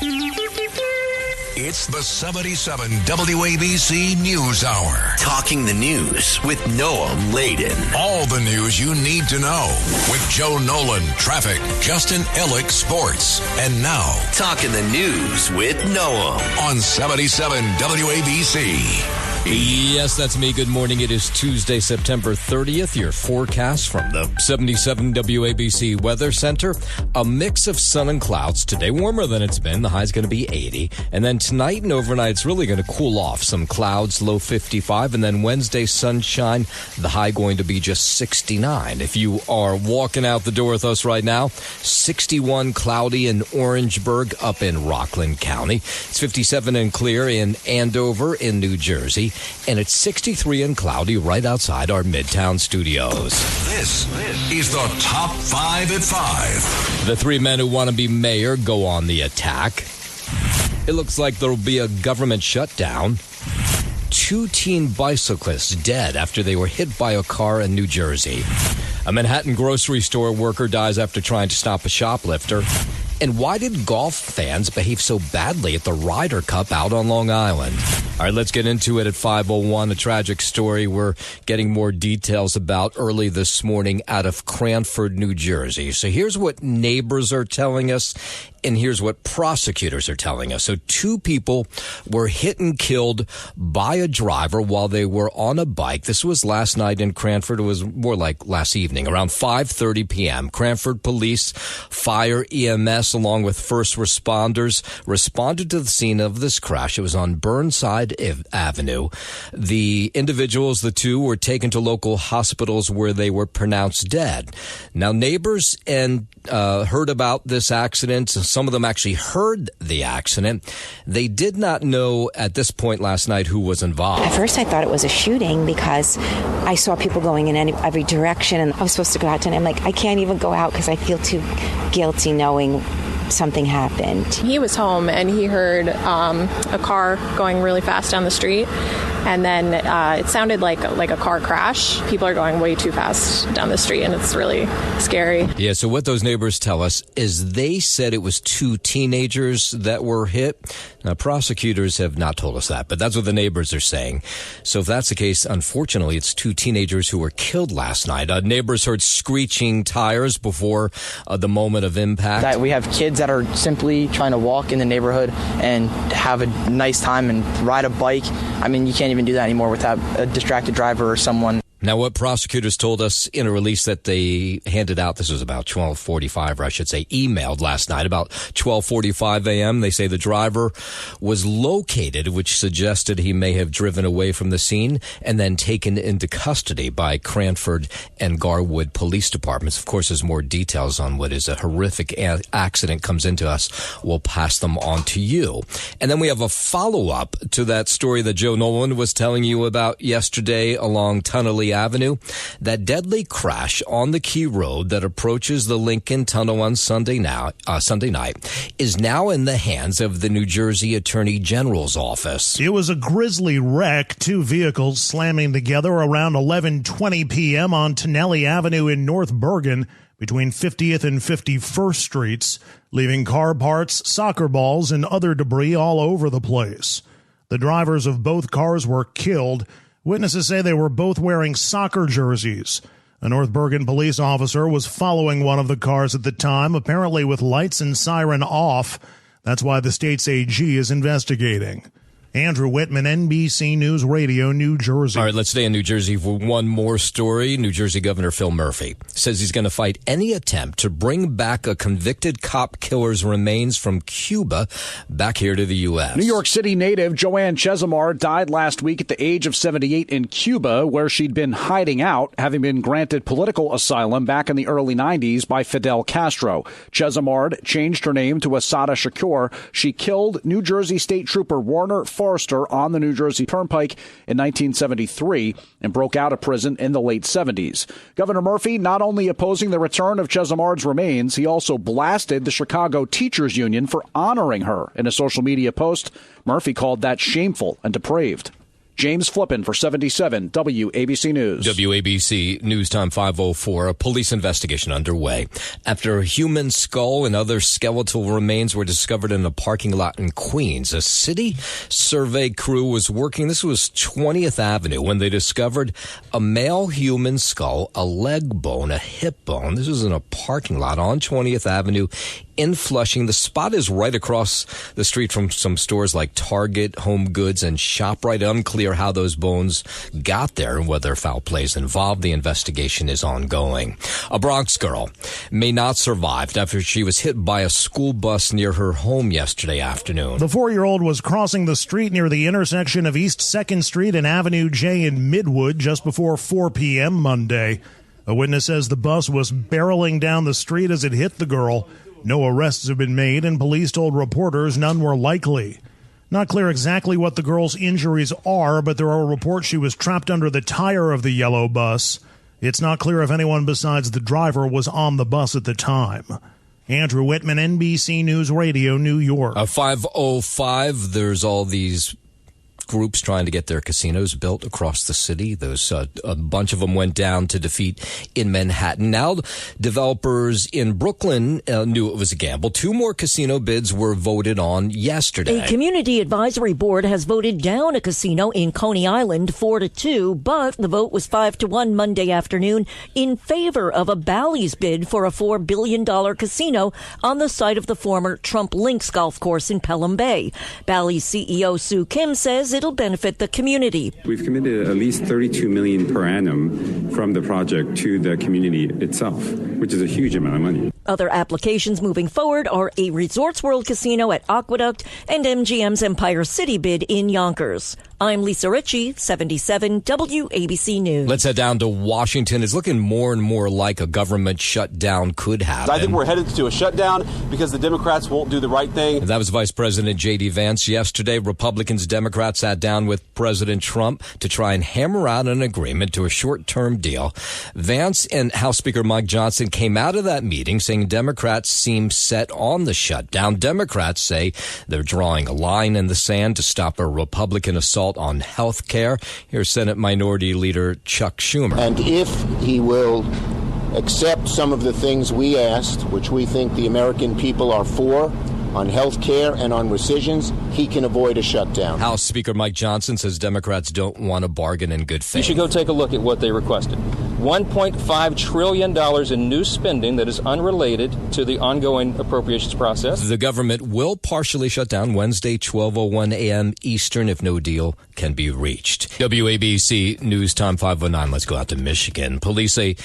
It's the 77 WABC News Hour. Talking the news with Noam Laden. All the news you need to know with Joe Nolan, traffic, Justin Ellick, sports. And now, Talking the news with Noam on 77 WABC. Yes, that's me. Good morning. It is Tuesday, September 30th. Your forecast from the 77 WABC Weather Center. A mix of sun and clouds. Today, warmer than it's been. The high's going to be 80. And then tonight and overnight, it's really going to cool off. Some clouds, low 55. And then Wednesday, sunshine. The high going to be just 69. If you are walking out the door with us right now, 61 cloudy in Orangeburg up in Rockland County. It's 57 and clear in Andover in New Jersey. And it's 63 and cloudy right outside our Midtown studios. This is the Top 5 at 5. The three men who want to be mayor go on the attack. It looks like there will be a government shutdown. 2 teen bicyclists dead after they were hit by a car in New Jersey. A Manhattan grocery store worker dies after trying to stop a shoplifter. And why did golf fans behave so badly at the Ryder Cup out on Long Island? All right, let's get into it at 5:01. A tragic story we're getting more details about early this morning out of Cranford, New Jersey. So here's what neighbors are telling us, and here's what prosecutors are telling us. So 2 people were hit and killed by a driver while they were on a bike. This was last night in Cranford. It was more like last evening, around 5:30 p.m. Cranford police, fire, EMS, along with first responders, responded to the scene of this crash. It was on Burnside Avenue. The individuals, the 2, were taken to local hospitals where they were pronounced dead. Now, neighbors heard about this accident. Some of them actually heard the accident. They did not know at this point last night who was involved. At first, I thought it was a shooting because I saw people going in every direction, and I was supposed to go out tonight. I'm like, I can't even go out because I feel too guilty knowing something happened. He was home and he heard a car going really fast down the street, and then it sounded like a car crash. People are going way too fast down the street, and it's really scary. Yeah, so what those neighbors tell us is they said it was 2 teenagers that were hit. Now, prosecutors have not told us that, but that's what the neighbors are saying. So if that's the case, unfortunately, it's 2 teenagers who were killed last night. Neighbors heard screeching tires before the moment of impact. That we have kids that are simply trying to walk in the neighborhood and have a nice time and ride a bike. I mean, you can't even do that anymore without a distracted driver or someone. Now, what prosecutors told us in a release that they handed out, this was about 12:45, or I should say emailed last night, about 12:45 a.m., they say the driver was located, which suggested he may have driven away from the scene and then taken into custody by Cranford and Garwood police departments. Of course, as more details on what is a horrific accident comes into us, we'll pass them on to you. And then we have a follow-up to that story that Joe Nolan was telling you about yesterday along Tunnelly Avenue. That deadly crash on the Key Road that approaches the Lincoln Tunnel on Sunday night is now in the hands of the New Jersey Attorney General's office. It was a grisly wreck, 2 vehicles slamming together around 11:20 p.m. on Tunnelly Avenue in North Bergen between 50th and 51st Streets, leaving car parts, soccer balls, and other debris all over the place. The drivers of both cars were killed. Witnesses say they were both wearing soccer jerseys. A North Bergen police officer was following one of the cars at the time, apparently with lights and siren off. That's why the state's AG is investigating. Andrew Whitman, NBC News Radio, New Jersey. All right, let's stay in New Jersey for one more story. New Jersey Governor Phil Murphy says he's going to fight any attempt to bring back a convicted cop killer's remains from Cuba back here to the U.S. New York City native Joanne Chesimard died last week at the age of 78 in Cuba, where she'd been hiding out, having been granted political asylum back in the early 90s by Fidel Castro. Chesimard changed her name to Asada Shakur. She killed New Jersey State Trooper Warner Forrester on the New Jersey Turnpike in 1973 and broke out of prison in the late 70s. Governor Murphy not only opposing the return of Chesimard's remains, he also blasted the Chicago Teachers Union for honoring her in a social media post. Murphy called that shameful and depraved. James Flippin for 77 WABC News. WABC News Time 5:04. A police investigation underway after a human skull and other skeletal remains were discovered in a parking lot in Queens. A city survey crew was working. This was 20th Avenue when they discovered a male human skull, a leg bone, a hip bone. This was in a parking lot on 20th Avenue in Flushing. The spot is right across the street from some stores like Target, Home Goods, and ShopRite. Unclear how those bones got there and whether foul play is involved. The investigation is ongoing. A Bronx girl may not survive after she was hit by a school bus near her home yesterday afternoon. The 4-year-old was crossing the street near the intersection of East 2nd Street and Avenue J in Midwood just before 4 p.m. Monday. A witness says the bus was barreling down the street as it hit the girl. No arrests have been made, and police told reporters none were likely. Not clear exactly what the girl's injuries are, but there are reports she was trapped under the tire of the yellow bus. It's not clear if anyone besides the driver was on the bus at the time. Andrew Whitman, NBC News Radio, New York. 5:05, there's all these groups trying to get their casinos built across the city. Those a bunch of them went down to defeat in Manhattan. Now developers in Brooklyn knew it was a gamble. 2 more casino bids were voted on yesterday. A community advisory board has voted down a casino in Coney Island 4-2, but the vote was 5-1 Monday afternoon in favor of a Bally's bid for a $4 billion casino on the site of the former Trump Links golf course in Pelham Bay. Bally's CEO Sue Kim says it'll benefit the community. We've committed at least $32 million per annum from the project to the community itself, which is a huge amount of money. Other applications moving forward are a Resorts World Casino at Aqueduct and MGM's Empire City bid in Yonkers. I'm Lisa Ritchie, 77 WABC News. Let's head down to Washington. It's looking more and more like a government shutdown could happen. I think we're headed to a shutdown because the Democrats won't do the right thing. That was Vice President J.D. Vance yesterday. Republicans, Democrats sat down with President Trump to try and hammer out an agreement to a short-term deal. Vance and House Speaker Mike Johnson came out of that meeting saying Democrats seem set on the shutdown. Democrats say they're drawing a line in the sand to stop a Republican assault on health care. Here's Senate Minority Leader Chuck Schumer. And if he will accept some of the things we asked, which we think the American people are for, on health care and on rescissions, he can avoid a shutdown. House Speaker Mike Johnson says Democrats don't want to bargain in good faith. You should go take a look at what they requested. $1.5 trillion in new spending that is unrelated to the ongoing appropriations process. The government will partially shut down Wednesday, 12:01 a.m. Eastern, if no deal can be reached. WABC News Time 5:09. Let's go out to Michigan. Police say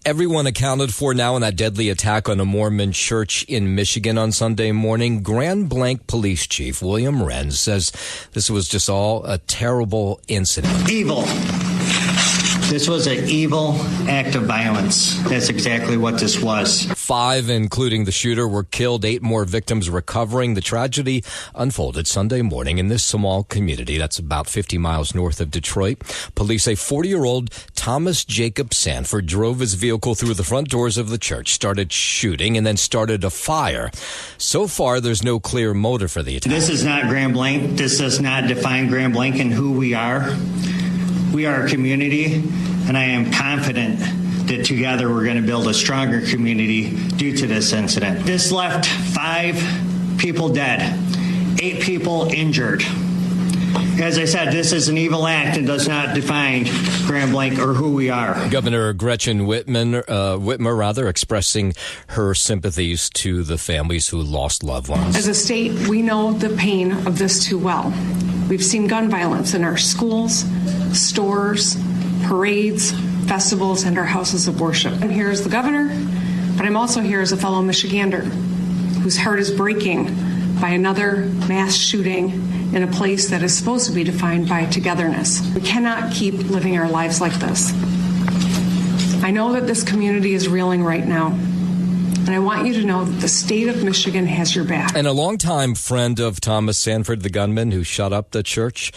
everyone accounted for now in that deadly attack on a Mormon church in Michigan on Sunday morning. Grand Blanc Police Chief William Wren says this was just all a terrible incident. Evil. This was an evil act of violence. That's exactly what this was. 5, including the shooter, were killed. 8 more victims recovering. The tragedy unfolded Sunday morning in this small community that's about 50 miles north of Detroit. Police say 40-year-old Thomas Jacob Sanford drove his vehicle through the front doors of the church, started shooting, and then started a fire. So far, there's no clear motive for the attack. This is not Grand Blanc. This does not define Grand Blanc and who we are. We are a community, and I am confident that together we're going to build a stronger community due to this incident. This left 5 people dead, 8 people injured. As I said, this is an evil act and does not define Grand Blanc or who we are. Governor Gretchen Whitmer, expressing her sympathies to the families who lost loved ones. As a state, we know the pain of this too well. We've seen gun violence in our schools, stores, parades, festivals, and our houses of worship. I'm here as the governor, but I'm also here as a fellow Michigander whose heart is breaking by another mass shooting in a place that is supposed to be defined by togetherness. We cannot keep living our lives like this. I know that this community is reeling right now, and I want you to know that the state of Michigan has your back. And a longtime friend of Thomas Sanford, the gunman who shot up the church,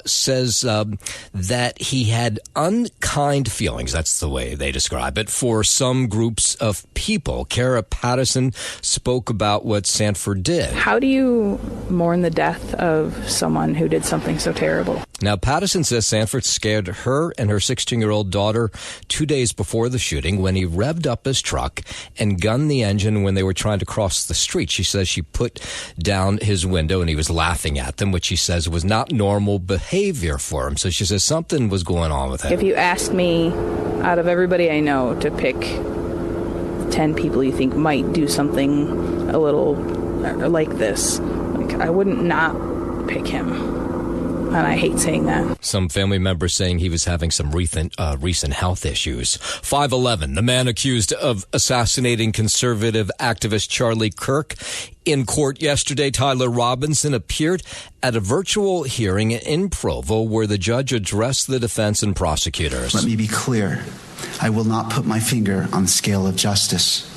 says that he had unkind feelings, that's the way they describe it, for some groups of people. Kara Patterson spoke about what Sanford did. How do you mourn the death of someone who did something so terrible. Now, Patterson says Sanford scared her and her 16-year-old daughter 2 days before the shooting when he revved up his truck and gunned the engine when they were trying to cross the street. She says she put down his window and he was laughing at them, which she says was not normal behavior for him. So she says something was going on with him. If you ask me, out of everybody I know, to pick 10 people you think might do something a little like this, I wouldn't not pick him. And I hate saying that. Some family members saying he was having some recent health issues. 5'11", the man accused of assassinating conservative activist Charlie Kirk. In court yesterday, Tyler Robinson appeared at a virtual hearing in Provo where the judge addressed the defense and prosecutors. Let me be clear. I will not put my finger on the scale of justice.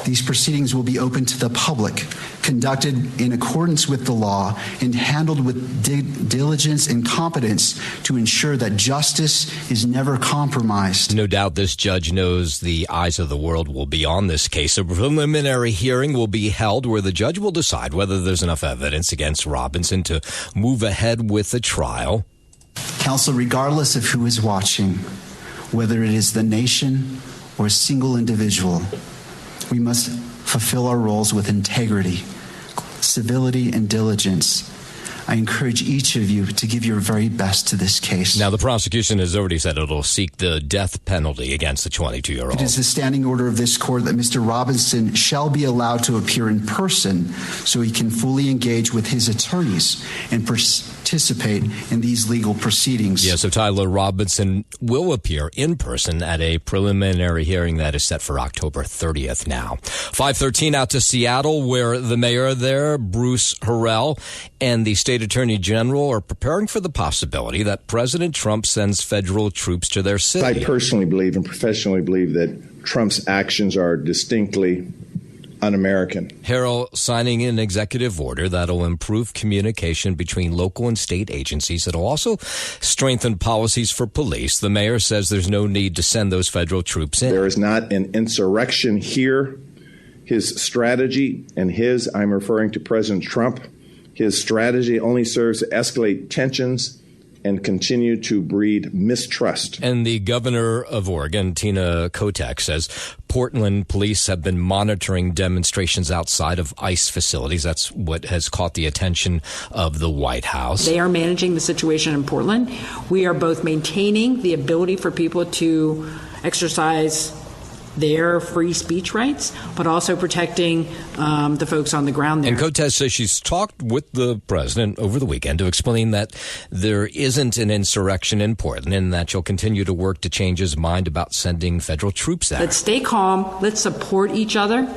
These proceedings will be open to the public, conducted in accordance with the law, and handled with diligence and competence to ensure that justice is never compromised. No doubt this judge knows the eyes of the world will be on this case. A preliminary hearing will be held where the judge will decide whether there's enough evidence against Robinson to move ahead with the trial. Counsel, regardless of who is watching, whether it is the nation or a single individual, we must fulfill our roles with integrity, civility, and diligence. I encourage each of you to give your very best to this case. Now, the prosecution has already said it'll seek the death penalty against the 22-year-old. It is the standing order of this court that Mr. Robinson shall be allowed to appear in person so he can fully engage with his attorneys and participate in these legal proceedings. Yeah, so Tyler Robinson will appear in person at a preliminary hearing that is set for October 30th now. 5:13 out to Seattle, where the mayor there, Bruce Harrell, and the state attorney general are preparing for the possibility that President Trump sends federal troops to their city. I personally believe and professionally believe that Trump's actions are distinctly un-American. Harrell signing an executive order that'll improve communication between local and state agencies. It'll also strengthen policies for police. The mayor says there's no need to send those federal troops in. There is not an insurrection here. His strategy and I'm referring to President Trump, his strategy only serves to escalate tensions and continue to breed mistrust. And the governor of Oregon, Tina Kotek, says Portland police have been monitoring demonstrations outside of ICE facilities. That's what has caught the attention of the White House. They are managing the situation in Portland. We are both maintaining the ability for people to exercise their free speech rights, but also protecting the folks on the ground there. And Kotek says she's talked with the president over the weekend to explain that there isn't an insurrection in Portland and that she'll continue to work to change his mind about sending federal troops there. Let's stay calm. Let's support each other.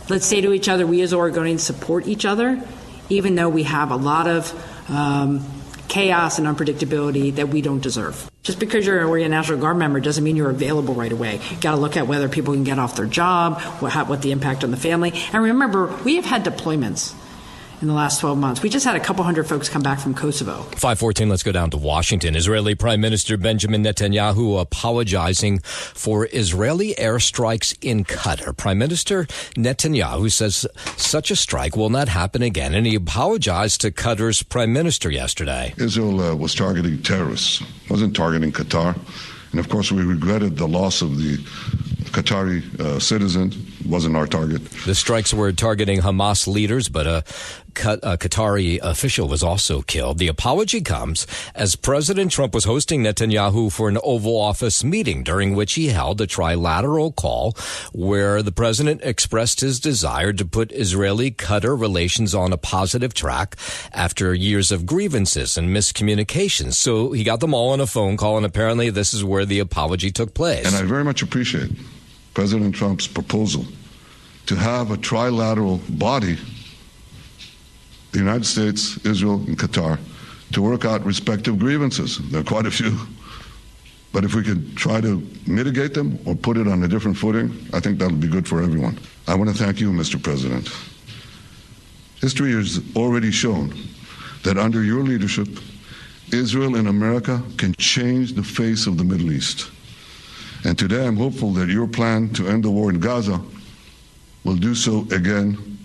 Let's say to each other, we as Oregonians support each other, even though we have a lot of chaos and unpredictability that we don't deserve. Just because you're an Oregon National Guard member doesn't mean you're available right away. You got to look at whether people can get off their job, what the impact on the family. And remember, we have had deployments in the last 12 months. We just had a couple hundred folks come back from Kosovo. 5:14, let's go down to Washington. Israeli Prime Minister Benjamin Netanyahu apologizing for Israeli airstrikes in Qatar. Prime Minister Netanyahu says such a strike will not happen again, and he apologized to Qatar's Prime Minister yesterday. Israel was targeting terrorists, wasn't targeting Qatar. And of course, we regretted the loss of the Qatari citizen. Wasn't our target. The strikes were targeting Hamas leaders, but a Qatari official was also killed. The apology comes as President Trump was hosting Netanyahu for an Oval Office meeting during which he held a trilateral call where the president expressed his desire to put Israeli-Qatar relations on a positive track after years of grievances and miscommunications. So he got them all on a phone call, and apparently this is where the apology took place. And I very much appreciate President Trump's proposal to have a trilateral body, the United States, Israel, and Qatar, to work out respective grievances. There are quite a few. But if we could try to mitigate them or put it on a different footing, I think that would be good for everyone. I want to thank you, Mr. President. History has already shown that under your leadership, Israel and America can change the face of the Middle East. And today I'm hopeful that your plan to end the war in Gaza will do so again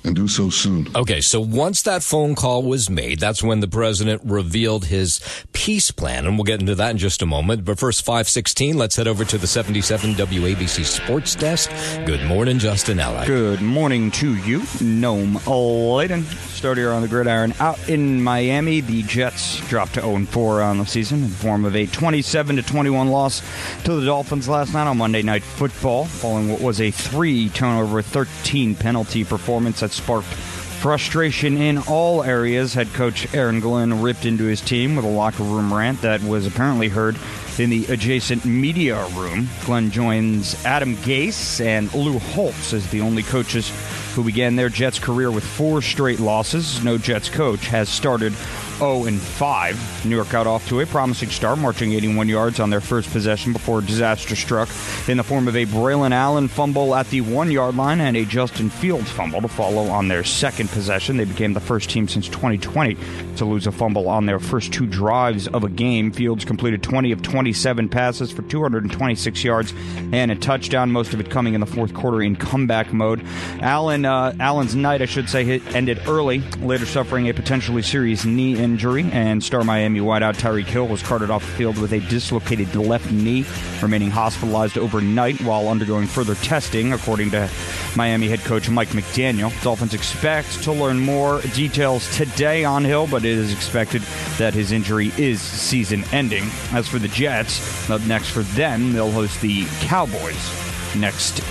and do so soon. Okay, so once that phone call was made, that's when the president revealed his peace plan, and we'll get into that in just a moment. But first, 5:16, let's head over to the 77 WABC Sports Desk. Good morning, Justin Ellick. Good morning to you, Noam Layden. Start here on the gridiron. Out in Miami, the Jets dropped to 0-4 on the season in the form of a 27-21 loss to the Dolphins last night on Monday Night Football, following what was a 3-turnover, 13-penalty performance that sparked frustration in all areas. Head coach Aaron Glenn ripped into his team with a locker room rant that was apparently heard in the adjacent media room. Glenn joins Adam Gase and Lou Holtz as the only coaches who began their Jets career with 4 straight losses. No Jets coach has started 0-5. New York got off to a promising start, marching 81 yards on their first possession before disaster struck in the form of a Braylon Allen fumble at the 1-yard line and a Justin Fields fumble to follow on their second possession. They became the first team since 2020 to lose a fumble on their first 2 drives of a game. Fields completed 20 of 27 passes for 226 yards and a touchdown, most of it coming in the fourth quarter in comeback mode. Allen's night, I should say, ended early, later suffering a potentially serious knee injury, and star Miami wideout Tyreek Hill was carted off the field with a dislocated left knee, remaining hospitalized overnight while undergoing further testing, according to Miami head coach Mike McDaniel. Dolphins expect to learn more details today on Hill, but it is expected that his injury is season-ending. As for the Jets, up next for them, they'll host the Cowboys next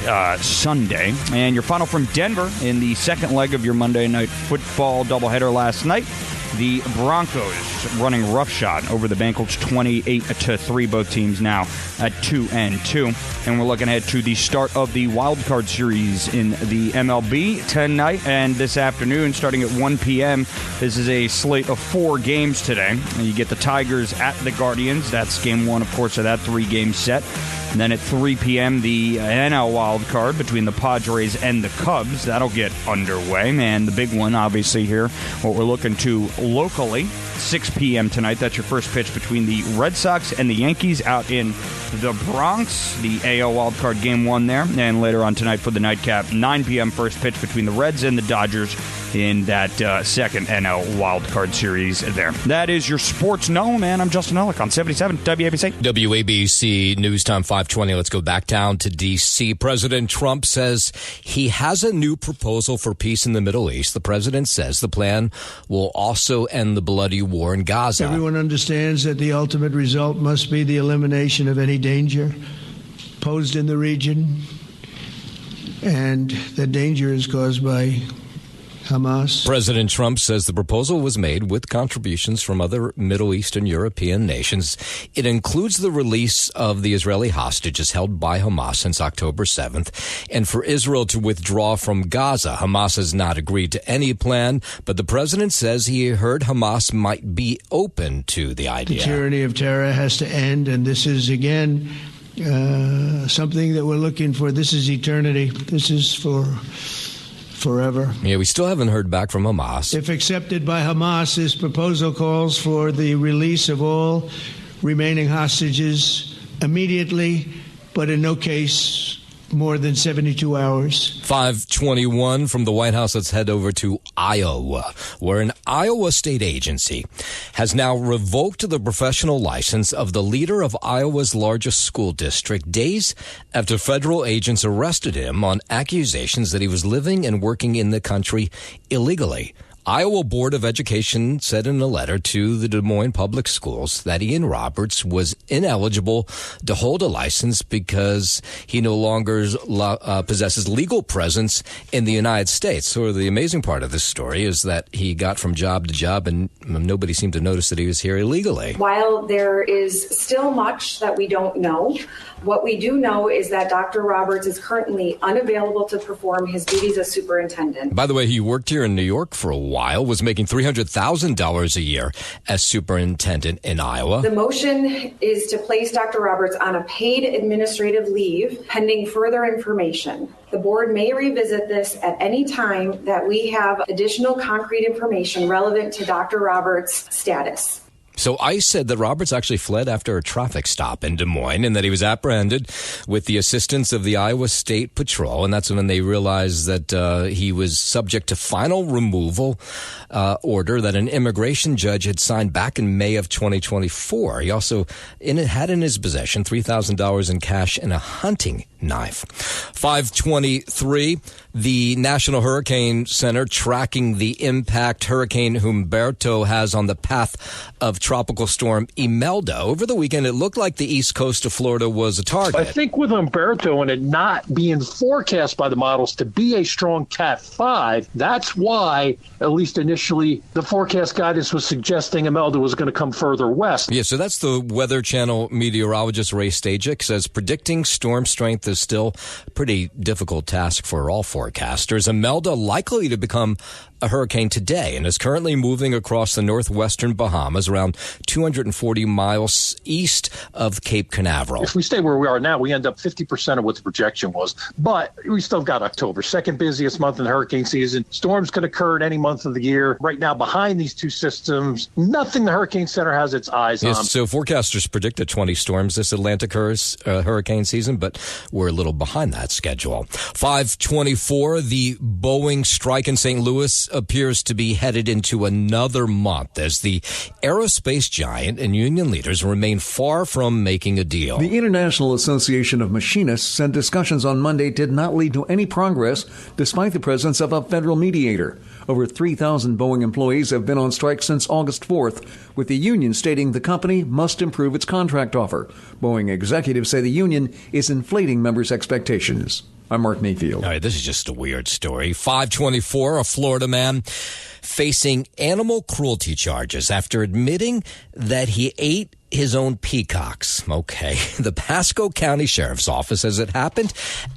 Sunday. And your final from Denver in the second leg of your Monday Night Football doubleheader last night. The Broncos running roughshod over the Bengals 28-3. Both teams now at 2-2. And we're looking ahead to the start of the wild card series in the MLB tonight and this afternoon, starting at 1 p.m. This is a slate of 4 games today. You get the Tigers at the Guardians. That's game 1, of course, of that 3-game set. And then at 3 p.m., the NL wild card between the Padres and the Cubs. That'll get underway. And the big one, obviously, here, what we're looking to locally, 6 p.m. tonight. That's your first pitch between the Red Sox and the Yankees out in the Bronx. The AL wild card game 1 there. And later on tonight for the nightcap, 9 p.m. first pitch between the Reds and the Dodgers in that second NL wild card series there. That is your sports know, man. I'm Justin Ellick on 77 WABC. WABC News Time 520. Let's go back down to D.C. President Trump says he has a new proposal for peace in the Middle East. The president says the plan will also end the bloody war in Gaza. Everyone understands that the ultimate result must be the elimination of any danger posed in the region, and the danger is caused by Hamas. President Trump says the proposal was made with contributions from other Middle Eastern European nations. It includes the release of the Israeli hostages held by Hamas since October 7th, and for Israel to withdraw from Gaza. Hamas has not agreed to any plan, but the president says he heard Hamas might be open to the idea. The tyranny of terror has to end, and this is, again, something that we're looking for. This is eternity. This is for forever. Yeah, we still haven't heard back from Hamas. If accepted by Hamas, this proposal calls for the release of all remaining hostages immediately, but in no case more than 72 hours. 5:21 from the White House. Let's head over to Iowa, where an Iowa state agency has now revoked the professional license of the leader of Iowa's largest school district days after federal agents arrested him on accusations that he was living and working in the country illegally. Iowa Board of Education said in a letter to the Des Moines Public Schools that Ian Roberts was ineligible to hold a license because he no longer possesses legal presence in the United States. So the amazing part of this story is that he got from job to job and nobody seemed to notice that he was here illegally. While there is still much that we don't know, what we do know is that Dr. Roberts is currently unavailable to perform his duties as superintendent. By the way, he worked here in New York for a while, was making $300,000 a year as superintendent in Iowa. The motion is to place Dr. Roberts on a paid administrative leave pending further information. The board may revisit this at any time that we have additional concrete information relevant to Dr. Roberts' status. So ICE said that Roberts actually fled after a traffic stop in Des Moines and that he was apprehended with the assistance of the Iowa State Patrol. And that's when they realized that he was subject to final removal order that an immigration judge had signed back in May of 2024. He also had in his possession $3,000 in cash and a hunting knife. 5:23, the National Hurricane Center tracking the impact Hurricane Humberto has on the path of Tropical Storm Imelda. Over the weekend, it looked like the east coast of Florida was a target. I think with Humberto and it not being forecast by the models to be a strong Cat 5, that's why, at least initially, the forecast guidance was suggesting Imelda was going to come further west. Yeah, so that's the Weather Channel meteorologist Ray Stajic says predicting storm strength is still a pretty difficult task for all forecasters. Imelda likely to become a hurricane today and is currently moving across the northwestern Bahamas around 240 miles east of Cape Canaveral. If we stay where we are now, we end up 50% of what the projection was. But we still got October, second busiest month in the hurricane season. Storms can occur at any month of the year. Right now, behind these two systems, nothing the Hurricane Center has its eyes on. So forecasters predicted 20 storms this Atlantic hurricane season, but we're a little behind that schedule. 5:24, the Boeing strike in St. Louis appears to be headed into another month as the aerospace giant and union leaders remain far from making a deal. The International Association of Machinists said discussions on Monday did not lead to any progress despite the presence of a federal mediator. Over 3,000 Boeing employees have been on strike since August 4th, with the union stating the company must improve its contract offer. Boeing executives say the union is inflating members' expectations. I'm Mark Mayfield. All right, this is just a weird story. 5:24, a Florida man facing animal cruelty charges after admitting that he ate his own peacocks. Okay. The Pasco County Sheriff's Office says it happened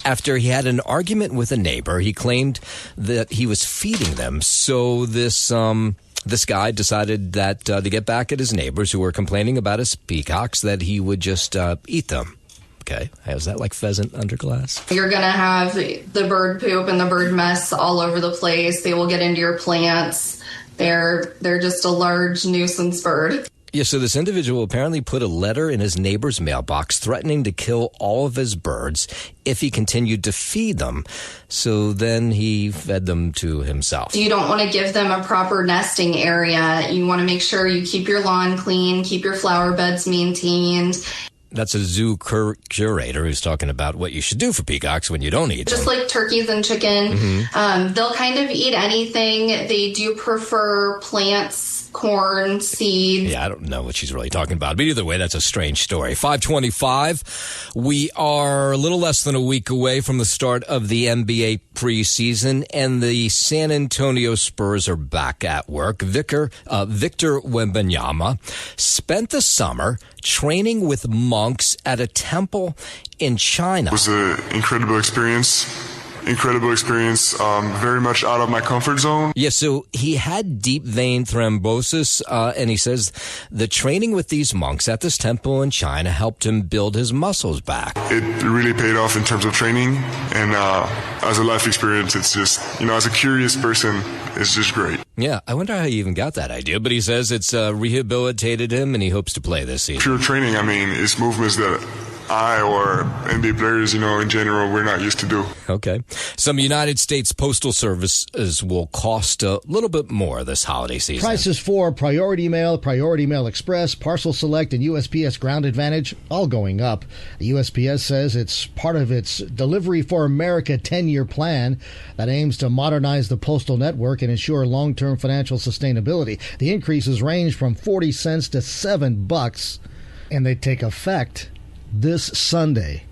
after he had an argument with a neighbor. He claimed that he was feeding them. So this guy decided that to get back at his neighbors who were complaining about his peacocks, that he would just eat them. Okay. Is that like pheasant under glass? You're going to have the bird poop and the bird mess all over the place. They will get into your plants. They're just a large nuisance bird. Yeah, so this individual apparently put a letter in his neighbor's mailbox threatening to kill all of his birds if he continued to feed them. So then he fed them to himself. You don't want to give them a proper nesting area. You want to make sure you keep your lawn clean, keep your flower beds maintained. That's a zoo curator who's talking about what you should do for peacocks when you don't eat them. Just like turkeys and chicken, they'll kind of eat anything. They do prefer plants, corn, seeds. Yeah, I don't know what she's really talking about. But either way, that's a strange story. 5:25. We are a little less than a week away from the start of the NBA preseason, and the San Antonio Spurs are back at work. Victor Wembanyama spent the summer training with monks at a temple in China. It was an incredible experience. Very much out of my comfort zone. Yeah, so he had deep vein thrombosis, and he says the training with these monks at this temple in China helped him build his muscles back. It really paid off in terms of training, and as a life experience, it's just, as a curious person, it's just great. Yeah, I wonder how he even got that idea, but he says it's rehabilitated him, and he hopes to play this season. Pure training, it's movements that I or NBA players, in general, we're not used to do. Okay. Some United States Postal Services will cost a little bit more this holiday season. Prices for Priority Mail, Priority Mail Express, Parcel Select, and USPS Ground Advantage all going up. The USPS says it's part of its Delivery for America 10-year plan that aims to modernize the postal network and ensure long-term financial sustainability. The increases range from 40 cents to $7, and they take effect this Sunday.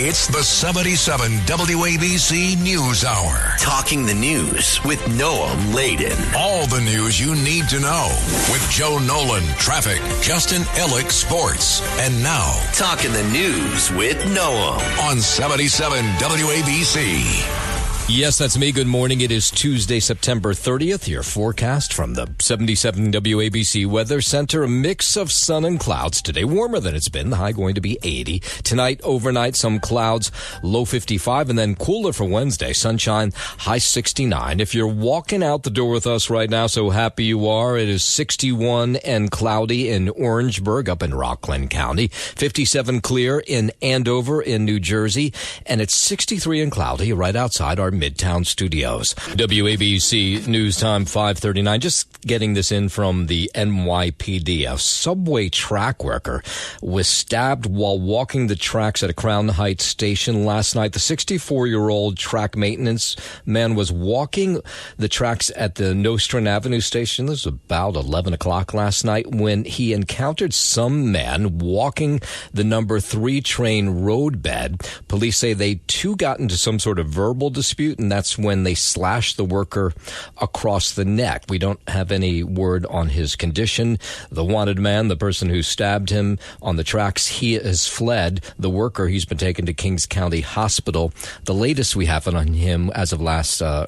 It's the 77 WABC News Hour. Talking the news with Noam Laden. All the news you need to know with Joe Nolan, traffic, Justin Ellick, sports. And now, Talking the News with Noam on 77 WABC. Yes, that's me. Good morning. It is Tuesday, September 30th. Your forecast from the 77 WABC Weather Center. A mix of sun and clouds. Today, warmer than it's been. The high going to be 80. Tonight, overnight, some clouds, low 55, and then cooler for Wednesday. Sunshine, high 69. If you're walking out the door with us right now, so happy you are. It is 61 and cloudy in Orangeburg up in Rockland County. 57 clear in Andover in New Jersey. And it's 63 and cloudy right outside our Midtown studios. WABC News Time 5:39. Just getting this in from the NYPD. A subway track worker was stabbed while walking the tracks at a Crown Heights station last night. The 64-year-old track maintenance man was walking the tracks at the Nostrand Avenue station. This was about 11 o'clock last night when he encountered some man walking the number 3 train roadbed. Police say they too got into some sort of verbal dispute, and that's when they slashed the worker across the neck. We don't have any word on his condition. The wanted man, the person who stabbed him on the tracks, he has fled. The worker, he's been taken to Kings County Hospital. The latest we have on him as of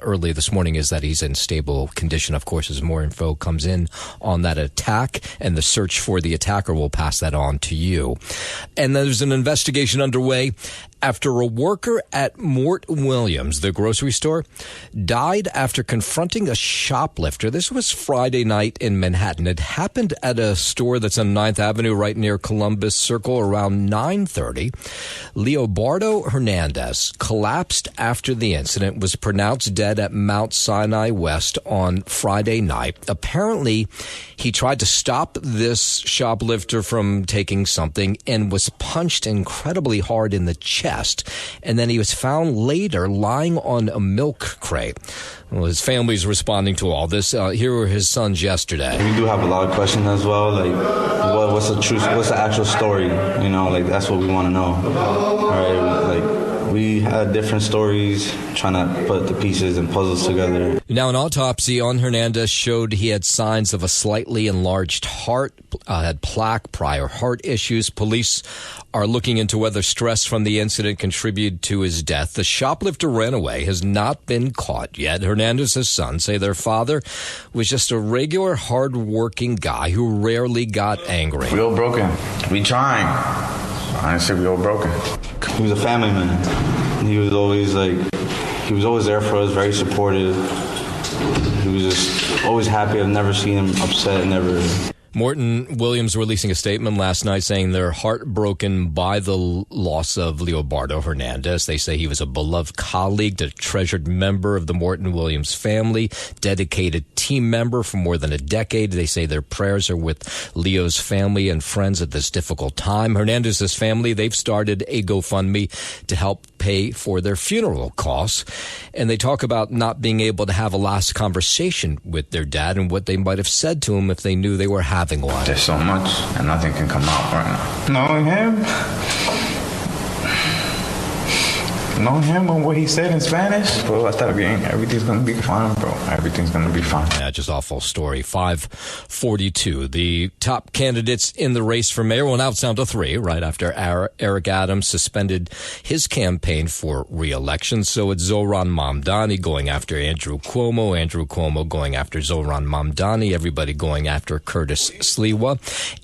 early this morning is that he's in stable condition. Of course, as more info comes in on that attack and the search for the attacker, we'll pass that on to you. And there's an investigation underway after a worker at Mort Williams, the grocery store, died after confronting a shoplifter. This was Friday night in Manhattan. It happened at a store that's on 9th Avenue right near Columbus Circle around 9:30. Leobardo Hernandez collapsed after the incident, was pronounced dead at Mount Sinai West on Friday night. Apparently, he tried to stop this shoplifter from taking something and was punched incredibly hard in the chest. And then he was found later lying on a milk crate. Well, his family's responding to all this. Here were his sons yesterday. We do have a lot of questions as well. Like, what's the truth? What's the actual story? You know, like that's what we want to know. All right, we had different stories, trying to put the pieces and puzzles together. Now, an autopsy on Hernandez showed he had signs of a slightly enlarged heart, had plaque, prior heart issues. Police are looking into whether stress from the incident contributed to his death. The shoplifter ran away, has not been caught yet. Hernandez's sons say their father was just a regular, hard-working guy who rarely got angry. We all broken. We trying. Honestly, we all broken. He was a family man. He was always there for us, very supportive. He was just always happy. I've never seen him upset, never. Morton Williams releasing a statement last night saying they're heartbroken by the loss of Leobardo Hernandez. They say he was a beloved colleague, a treasured member of the Morton Williams family, dedicated team member for more than a decade. They say their prayers are with Leo's family and friends at this difficult time. Hernandez's family, they've started a GoFundMe to help pay for their funeral costs. And they talk about not being able to have a last conversation with their dad and what they might have said to him if they knew they were having one. There's so much, and nothing can come out right now. Knowing him and what he said in Spanish, bro, I thought everything's gonna be fine, bro. Everything's gonna be fine. Yeah, just awful story. 5:42. The top candidates in the race for mayor, well, now it's down to 3, right after Eric Adams suspended his campaign for re-election. So it's Zohran Mamdani going after Andrew Cuomo, Andrew Cuomo going after Zohran Mamdani, everybody going after Curtis Sliwa.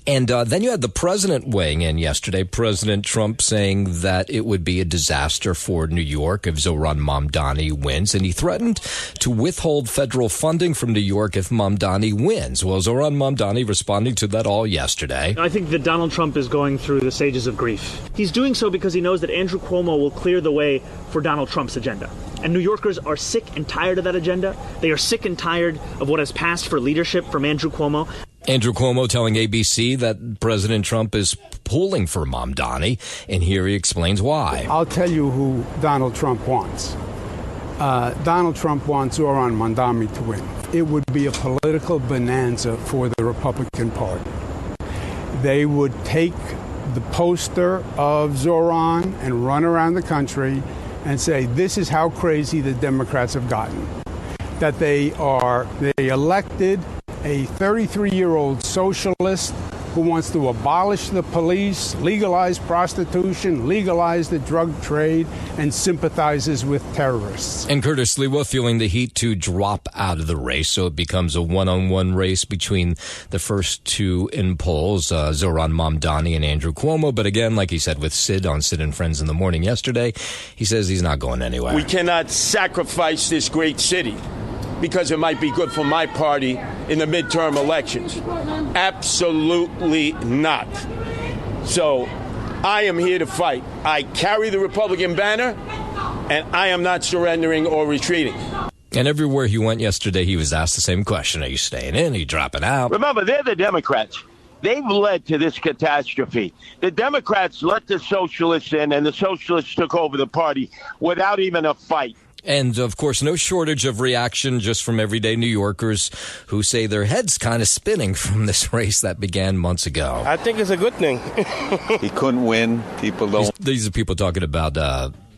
And then you had the president weighing in yesterday, President Trump saying that it would be a disaster for New York if Zohran Mamdani wins, and he threatened to withhold federal funding from New York if Mamdani wins. Well, Zohran Mamdani responding to that all yesterday. I think that Donald Trump is going through the stages of grief. He's doing so because he knows that Andrew Cuomo will clear the way for Donald Trump's agenda. And New Yorkers are sick and tired of that agenda. They are sick and tired of what has passed for leadership from Andrew Cuomo. Andrew Cuomo telling ABC that President Trump is pulling for Mamdani, and here he explains why. I'll tell you who Donald Trump wants. Donald Trump wants Zohran Mamdani to win. It would be a political bonanza for the Republican Party. They would take the poster of Zohran and run around the country and say, this is how crazy the Democrats have gotten. That they elected a 33-year-old socialist who wants to abolish the police, legalize prostitution, legalize the drug trade, and sympathizes with terrorists. And Curtis Sliwa feeling the heat to drop out of the race, so it becomes a one-on-one race between the first two in polls, Zohran Mamdani and Andrew Cuomo. But again, like he said with Sid on Sid and Friends in the Morning yesterday, he says he's not going anywhere. We cannot sacrifice this great city because it might be good for my party in the midterm elections. Absolutely not. So I am here to fight. I carry the Republican banner, and I am not surrendering or retreating. And everywhere he went yesterday, he was asked the same question. Are you staying in? Are you dropping out? Remember, they're the Democrats. They've led to this catastrophe. The Democrats let the socialists in, and the socialists took over the party without even a fight. And, of course, no shortage of reaction just from everyday New Yorkers who say their heads kind of spinning from this race that began months ago. I think it's a good thing. He couldn't win. People don't. These are people talking about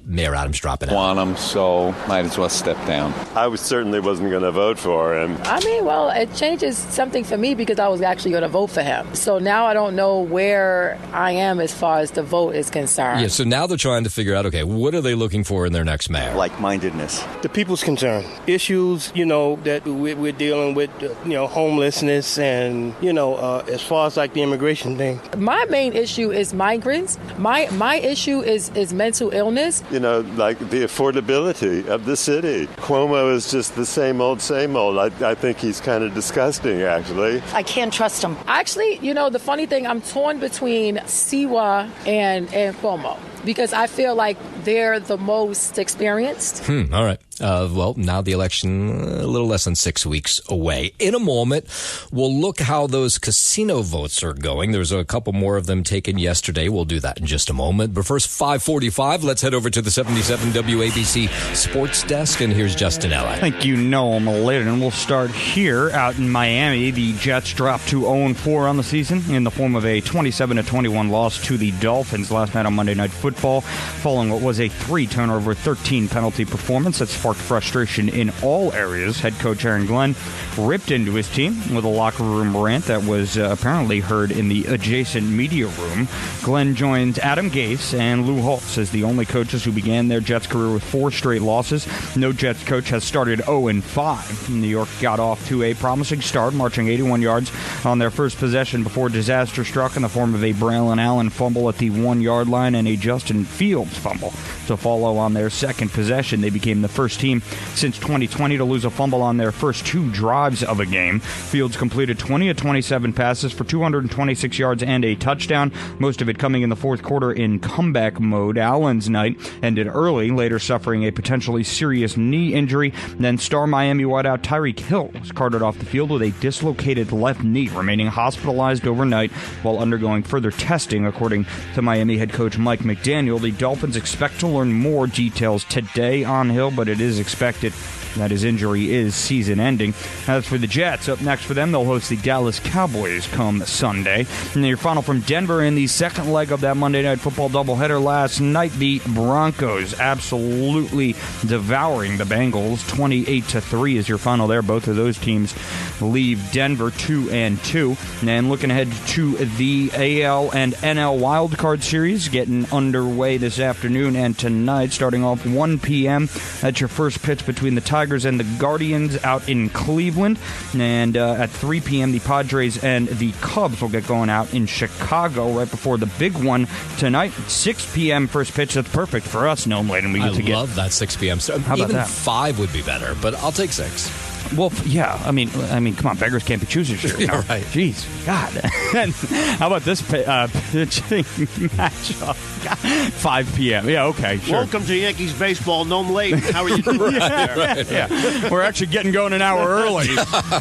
Mayor Adams dropping out. Want him, so might as well step down. I certainly wasn't going to vote for him. I mean, well, it changes something for me because I was actually going to vote for him. So now I don't know where I am as far as the vote is concerned. Yeah, so now they're trying to figure out, okay, what are they looking for in their next mayor? Like-mindedness. The people's concern. Issues, that we're dealing with, homelessness and, as far as like the immigration thing. My main issue is migrants. My issue is mental illness. Like the affordability of the city. Cuomo is just the same old, same old. I think he's kind of disgusting, actually. I can't trust him. Actually, the funny thing, I'm torn between Siwa and Cuomo because I feel like they're the most experienced. All right. Well, now the election a little less than 6 weeks away. In a moment, we'll look how those casino votes are going. There's a couple more of them taken yesterday. We'll do that in just a moment. But first, 5:45, let's head over to the 77 WABC Sports Desk, and here's Justin Ella. Thank you, Noam Laden. And we'll start here out in Miami. The Jets dropped to 0-4 on the season in the form of a 27-21 loss to the Dolphins last night on Monday Night Football, following what was a 3-turnover, 13-penalty performance that sparked frustration in all areas. Head coach Aaron Glenn ripped into his team with a locker room rant that was apparently heard in the adjacent media room. Glenn joins Adam Gase and Lou Holtz as the only coaches who began their Jets career with 4 straight losses. No Jets coach has started 0-5. New York got off to a promising start, marching 81 yards on their first possession before disaster struck in the form of a Braylon Allen fumble at the 1-yard line and a Justin Fields fumble to follow on their second possession. They became the first team since 2020 to lose a fumble on their first 2 drives of a game. Fields completed 20 of 27 passes for 226 yards and a touchdown, most of it coming in the fourth quarter in comeback mode. Allen's night ended early, later suffering a potentially serious knee injury. Then star Miami wideout Tyreek Hill was carted off the field with a dislocated left knee, remaining hospitalized overnight while undergoing further testing, according to Miami head coach Mike McDaniel. The Dolphins expect to learn more details today on Hill, but it is expected that his injury is season-ending. As for the Jets, up next for them, they'll host the Dallas Cowboys come Sunday. And your final from Denver in the second leg of that Monday Night Football doubleheader last night, the Broncos absolutely devouring the Bengals. 28-3 is your final there. Both of those teams leave Denver 2-2. And looking ahead to the AL and NL wildcard series getting underway this afternoon and tonight, starting off 1 p.m. That's your first pitch between the Tigers and the Guardians out in Cleveland. And at 3 p.m., the Padres and the Cubs will get going out in Chicago right before the big one tonight. 6 p.m. first pitch. That's perfect for us, Noam Laden. I love that 6 p.m. How about even that? 5 would be better, but I'll take 6. Well, yeah. I mean, come on. Beggars can't be choosers here. Yeah, right. Jeez, God. And how about this pitching matchup? 5 p.m. Yeah, okay, sure. Welcome to Yankees baseball. Noam Laden. How are you doing? Yeah. We're actually getting going an hour early.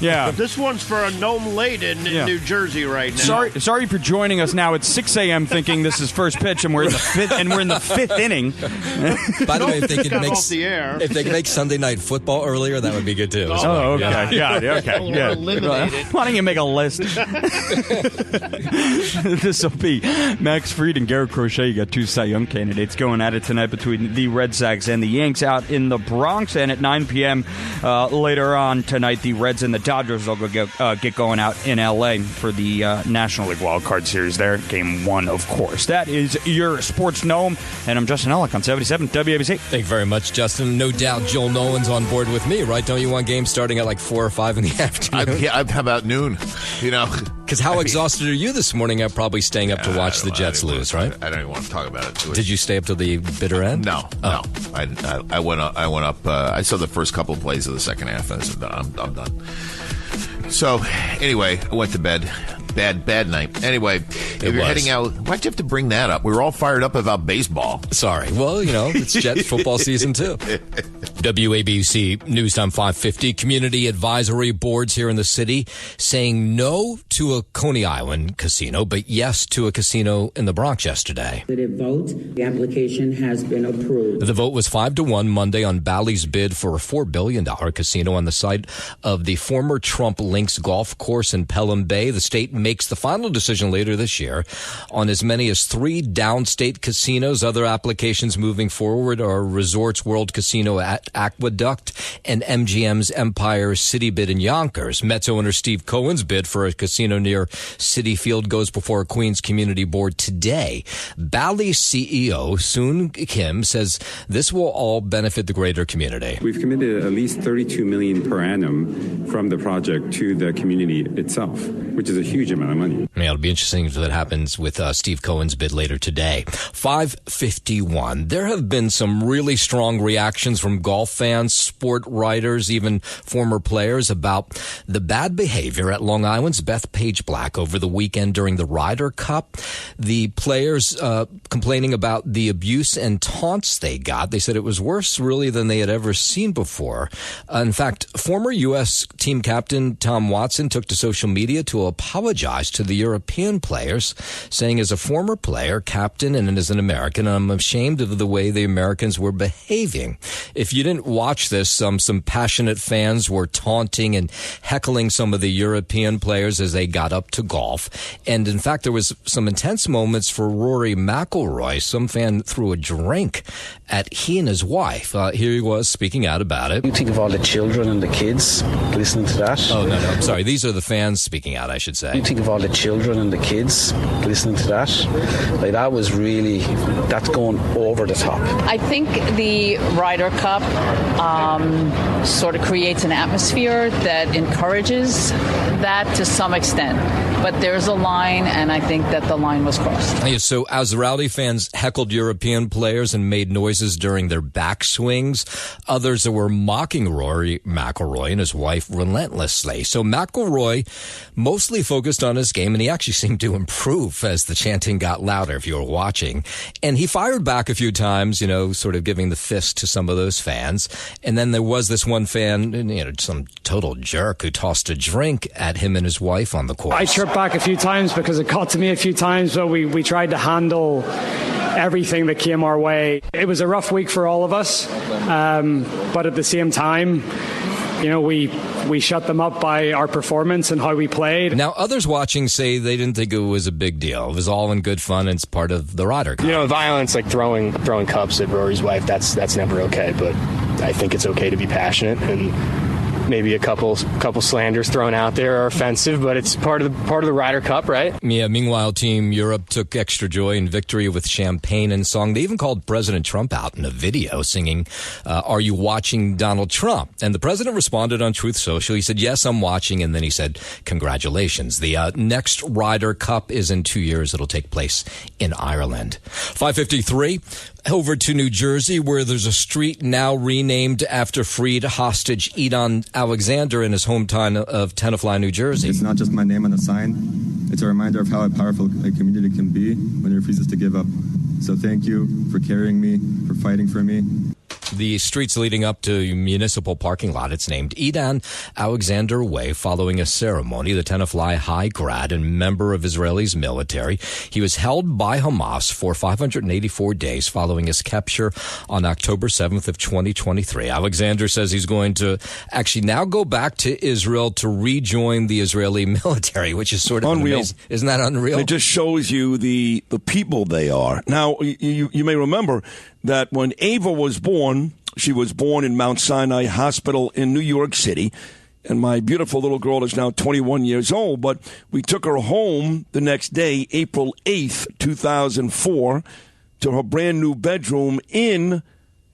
Yeah. This one's for a Noam Laden in New Jersey right now. Sorry for joining us now. It's 6 a.m. thinking this is first pitch, and we're in the fifth inning. By the way, if they could make Sunday Night Football earlier, that would be good too. Oh, okay. Yeah. Okay. Yeah. Why don't you make a list? This will be Max Fried and Garrett Crochet. You got two Cy Young candidates going at it tonight between the Red Sox and the Yanks out in the Bronx. And at 9 p.m. Later on tonight, the Reds and the Dodgers will get going out in L.A. for the National League Wild Card Series there. Game 1, of course. That is your Sports Gnome, and I'm Justin Ellick on 77 WABC. Thank you very much, Justin. No doubt Joel Nolan's on board with me, right? Don't you want games starting at like 4 or 5 in the afternoon? How about noon? Because how exhausted are you this morning? I'm probably staying up to watch the Jets lose, right? I don't even want to talk about it. Did you stay up to the bitter end? No. I went up. I saw the first couple of plays of the second half, and I said, I'm done. So, anyway, I went to bed. Bad night. Anyway, if you're heading out, why'd you have to bring that up? We were all fired up about baseball. Sorry. Well, it's Jets football season, too. WABC News Time 550. Community advisory boards here in the city saying no to a Coney Island casino, but yes to a casino in the Bronx yesterday. Vote. The application has been approved. The vote was 5-1 Monday on Bally's bid for a $4 billion casino on the site of the former Trump Links golf course in Pelham Bay. The state makes the final decision later this year on as many as 3 downstate casinos. Other applications moving forward are Resorts World Casino at Aqueduct and MGM's Empire City bid in Yonkers. Mets owner Steve Cohen's bid for a casino near Citi Field goes before a Queens Community Board today. Bally's CEO Soon Kim says this will all benefit the greater community. We've committed at least $32 million per annum from the project to the community itself, which is a huge amount of money. Yeah, it'll be interesting if that happens with Steve Cohen's bid later today. 5:51. There have been some really strong reactions from golf fans, sport writers, even former players about the bad behavior at Long Island's Beth Page Black over the weekend during the Ryder Cup. The players complaining about the abuse and taunts they got. They said it was worse really than they had ever seen before. In fact, former U.S. team captain Tom Watson took to social media to apologize to the European players, saying as a former player, captain, and as an American, I'm ashamed of the way the Americans were behaving. If you didn't watch this, some passionate fans were taunting and heckling some of the European players as they got up to golf. And in fact, there was some intense moments for Rory McIlroy. Some fan threw a drink at he and his wife. Here he was speaking out about it. You think of all the children and the kids listening to that? Oh, no, I'm sorry. These are the fans speaking out, I should say. You think of all the children and the kids listening to that? Like, that was really, that's going over the top. I think the Ryder Cup sort of creates an atmosphere that encourages that to some extent. But there's a line, and I think that the line was crossed. Yeah, so as the Rowdy fans heckled European players and made noises during their backswings, others were mocking Rory McIlroy and his wife relentlessly. So McIlroy mostly focused on his game, and he actually seemed to improve as the chanting got louder, if you were watching. And he fired back a few times, sort of giving the fist to some of those fans. And then there was this one fan, some total jerk who tossed a drink at him and his wife on the course. I chirped back a few times because it got to me a few times, but we tried to handle everything that came our way. It was a rough week for all of us, but at the same time, we shut them up by our performance and how we played. Now, others watching say they didn't think it was a big deal. It was all in good fun and it's part of the Ryder Cup. Violence, like throwing cups at Rory's wife, that's never okay. But I think it's okay to be passionate, and maybe a couple slanders thrown out there are offensive, but it's part of the Ryder Cup, right? Yeah. Meanwhile, Team Europe took extra joy in victory with champagne and song. They even called President Trump out in a video singing, "Are you watching Donald Trump?" And the president responded on Truth Social. He said, "Yes, I'm watching." And then he said, "Congratulations." The next Ryder Cup is in 2 years. It'll take place in Ireland. 5:53. Over to New Jersey, where there's a street now renamed after freed hostage Edon Alexander in his hometown of Tenafly, New Jersey. It's not just my name on a sign. It's a reminder of how powerful a community can be when it refuses to give up. So thank you for carrying me, for fighting for me. The streets leading up to a municipal parking lot, it's named Idan Alexander Way, following a ceremony. The Tenafly High grad and member of Israel's military. He was held by Hamas for 584 days following his capture on October 7th of 2023. Alexander says he's going to actually now go back to Israel to rejoin the Israeli military, which is sort of unreal. Amazing. Isn't that unreal? It just shows you the people they are. Now, you may remember that when Ava was born, she was born in Mount Sinai Hospital in New York City. And my beautiful little girl is now 21 years old. But we took her home the next day, April 8th, 2004, to her brand new bedroom in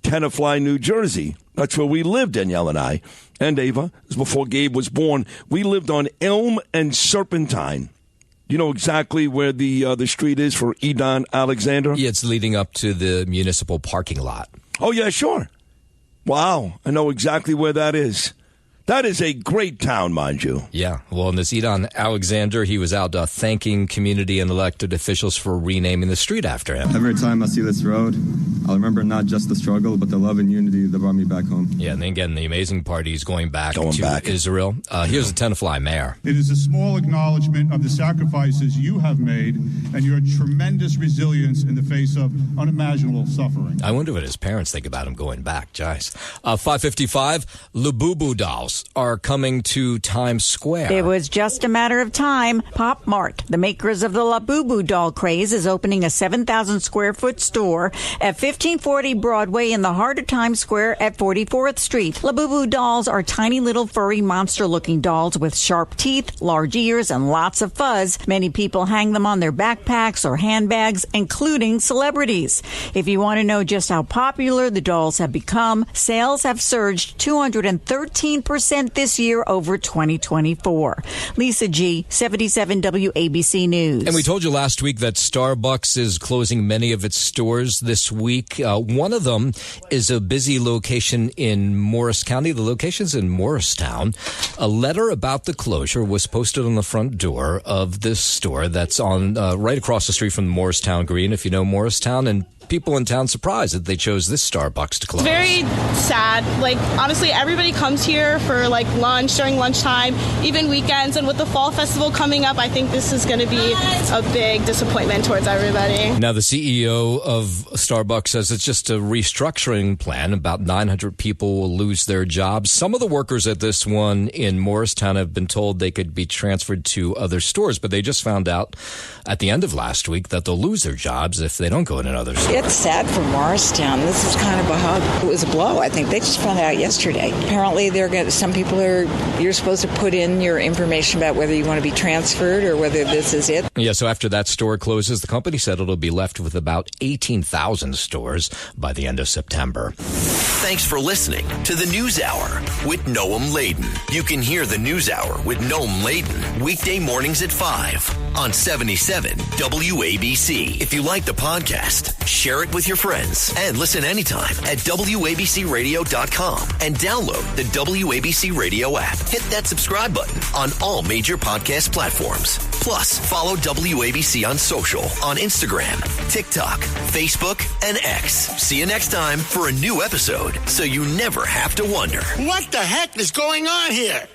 Tenafly, New Jersey. That's where we lived, Danielle and I. And Ava, this was before Gabe was born. We lived on Elm and Serpentine. You know exactly where the street is for Idan Alexander? Yeah, it's leading up to the municipal parking lot. Oh, yeah, sure. Wow, I know exactly where that is. That is a great town, mind you. Yeah. Well, in this Idan Alexander, he was out thanking community and elected officials for renaming the street after him. Every time I see this road, I'll remember not just the struggle, but the love and unity that brought me back home. Yeah, and then again, the amazing part, he's going back to Israel. Here's the Tenafly mayor. It is a small acknowledgement of the sacrifices you have made and your tremendous resilience in the face of unimaginable suffering. I wonder what his parents think about him going back, Jice. 5:55, Labubu dolls are coming to Times Square. It was just a matter of time. Pop Mart, the makers of the Labubu doll craze, is opening a 7,000 square foot store at 1540 Broadway in the heart of Times Square at 44th Street. Labubu dolls are tiny little furry monster looking dolls with sharp teeth, large ears, and lots of fuzz. Many people hang them on their backpacks or handbags, including celebrities. If you want to know just how popular the dolls have become, sales have surged 213% this year over 2024. Lisa G, 77 WABC News. And we told you last week that Starbucks is closing many of its stores this week. One of them is a busy location in Morris County. The location's in Morristown. A letter about the closure was posted on the front door of this store that's on right across the street from Morristown Green, if you know Morristown, and people in town surprised that they chose this Starbucks to close. Very sad. Like, honestly, everybody comes here for, like, lunch during lunchtime, even weekends. And with the fall festival coming up, I think this is going to be a big disappointment towards everybody. Now, the CEO of Starbucks says it's just a restructuring plan. About 900 people will lose their jobs. Some of the workers at this one in Morristown have been told they could be transferred to other stores, but they just found out at the end of last week that they'll lose their jobs if they don't go in another store. It's sad for Morristown. This is kind of a hug. It was a blow. I think they just found out yesterday. Apparently, some people you're supposed to put in your information about whether you want to be transferred or whether this is it. Yeah, so after that store closes, the company said it'll be left with about 18,000 stores by the end of September. Thanks for listening to the News Hour with Noam Laden. You can hear the News Hour with Noam Laden weekday mornings at 5 on 77 WABC. If you like the podcast, share it with your friends and listen anytime at WABCRadio.com and download the WABC Radio app. Hit that subscribe button on all major podcast platforms. Plus, follow WABC on social on Instagram, TikTok, Facebook, and X. See you next time for a new episode so you never have to wonder. What the heck is going on here?